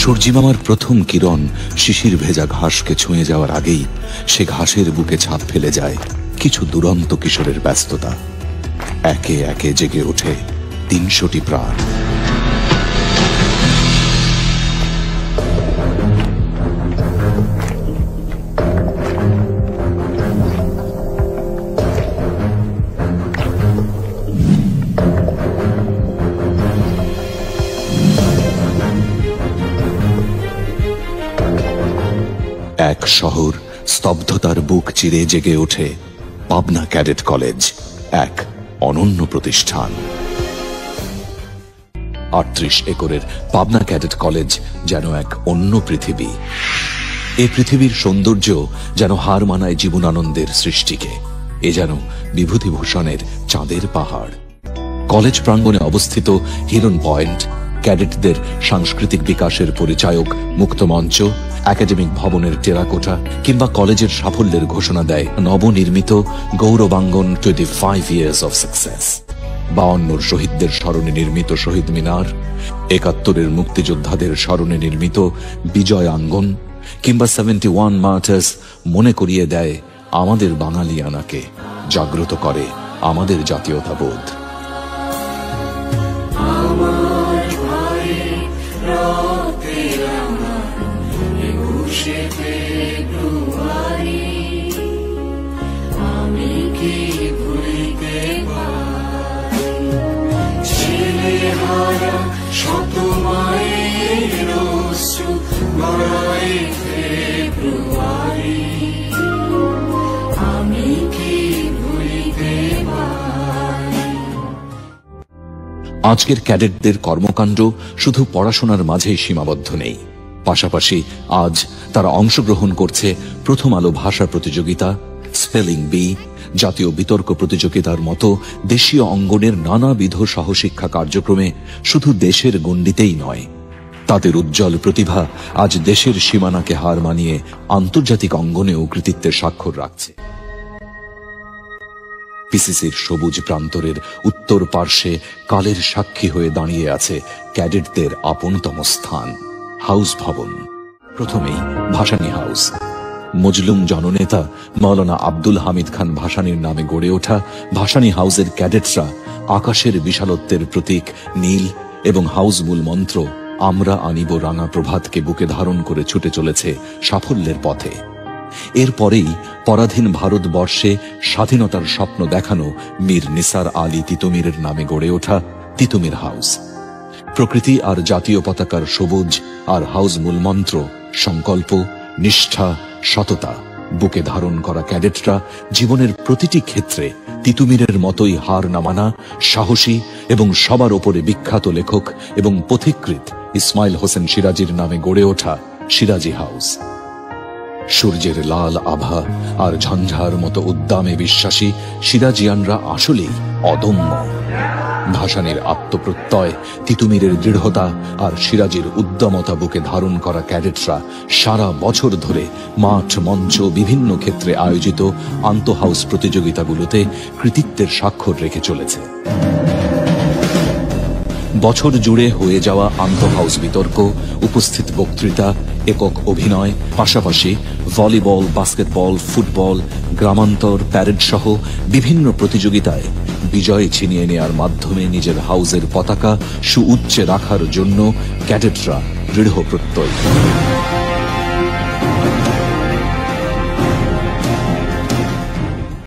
সূর্যিমামার প্রথম কিরণ শিশির ভেজা ঘাসকে ছুঁয়ে যাওয়ার আগেই সে ঘাসের বুকে ছাপ ফেলে যায় কিছু দুরন্ত কিশোরের ব্যস্ততা। একে একে জেগে ওঠে ৩০০টি প্রাণ। এক শহর স্তব্ধতার বুক চিরে জেগে ওঠে পাবনা ক্যাডেট কলেজ, এক অনন্য প্রতিষ্ঠান। ৩৮ একরের পাবনা ক্যাডেট কলেজ যেন এক অন্য পৃথিবী। এ পৃথিবীর সৌন্দর্য যেন হার মানায় জীবনানন্দের সৃষ্টিকে। এ যেন বিভূতিভূষণের চাঁদের পাহাড়। কলেজ প্রাঙ্গণে অবস্থিত হিরন পয়েন্ট, ক্যাডেটদের সাংস্কৃতিক বিকাশের পরিচায়ক মুক্তমঞ্চ, একাডেমিক ভবনের টেরাকোটা কিংবা কলেজের সাফল্যের ঘোষণা দেয় নবনির্মিত গৌরবাঙ্গন 25 years of success। 52 শহীদদের স্মরণে নির্মিত শহীদ মিনার, ৭১-এর মুক্তিযোদ্ধাদের স্মরণে নির্মিত বিজয় আঙ্গন কিংবা 71 মার্টার্স মনে করিয়ে দেয় আমাদের বাঙালিয়ানাকে, জাগ্রত করে আমাদের জাতীয়তাবোধ। আজকের ক্যাডেটদের কর্মকাণ্ড শুধু পড়াশোনার মাঝেই সীমাবদ্ধ নেই। পাশাপাশি আজ তারা অংশগ্রহণ করছে প্রথম আলো ভাষা প্রতিযোগিতা, স্পেলিং বি, জাতীয় বিতর্ক প্রতিযোগিতার মতো দেশীয় অঙ্গনের নানাবিধ সহশিক্ষা কার্যক্রমে। শুধু দেশের গণ্ডিতেই নয়, তাদের উজ্জ্বল প্রতিভা আজ দেশের সীমানাকে হার মানিয়ে আন্তর্জাতিক অঙ্গনেও কৃতিত্বের স্বাক্ষর রাখছে। পিসিসির সবুজ প্রান্তরের উত্তর পার্শ্বে কালের সাক্ষী হয়ে দাঁড়িয়ে আছে ক্যাডেটদের আপনতম স্থান, হাউস ভবন। প্রথমেই ভাসানী হাউস। মজলুম জননেতা মাওলানা আব্দুল হামিদ খান ভাসানীর নামে গড়ে ওঠা ভাসানী হাউসের ক্যাডেটরা আকাশের বিশালত্বের প্রতীক নীল এবং হাউস মূল মন্ত্র আমরা আনিব রাঙা প্রভাতকে বুকে ধারণ করে ছুটে চলেছে সাফল্যের পথে। এরপরেই পরাধীন ভারতবর্ষে স্বাধীনতার স্বপ্ন দেখানো মীর নিসার আলী তিতুমীরের নামে গড়ে ওঠা তিতুমীর হাউস। প্রকৃতি আর জাতীয় পতাকার সবুজ আর হাউস মূলমন্ত্র সংকল্প, নিষ্ঠা, সততা বুকে ধারণ করা ক্যাডেটরা জীবনের প্রতিটি ক্ষেত্রে তিতুমীরের মতোই হার না মানা সাহসী এবং সবার ওপরে বিখ্যাত লেখক এবং পথিকৃৎ ইসমাইল হোসেন সিরাজির নামে গড়ে ওঠা সিরাজি হাউস। সূর্যের লাল আভা আর ঝঞ্ঝার মতো উদ্দামে বিশ্বাসী সিরাজিয়ানরা আসলেই অদম্য। ভাসানীর আত্মপ্রত্যয়, তিতুমীরের দৃঢ়তা আর সিরাজির উদ্দামতা বুকে ধারণ করা ক্যাডেটরা সারা বছর ধরে মাঠ, মঞ্চ, বিভিন্ন ক্ষেত্রে আয়োজিত আন্তঃহাউস প্রতিযোগিতাগুলোতে কৃতিত্বের স্বাক্ষর রেখে চলেছে। বছর জুড়ে হয়ে যাওয়া আন্তঃহাউস বিতর্ক, উপস্থিত বক্তৃতা, একক অভিনয়, পাশাপাশি ভলিবল, বাস্কেটবল, ফুটবল, গ্রামান্তর, প্যারেড সহ বিভিন্ন প্রতিযোগিতায় বিজয় ছিনিয়ে নেয়ার মাধ্যমে নিজের হাউসের পতাকা সুউচ্চে রাখার জন্য ক্যাডেটরা দৃঢ় প্রত্যয়ী।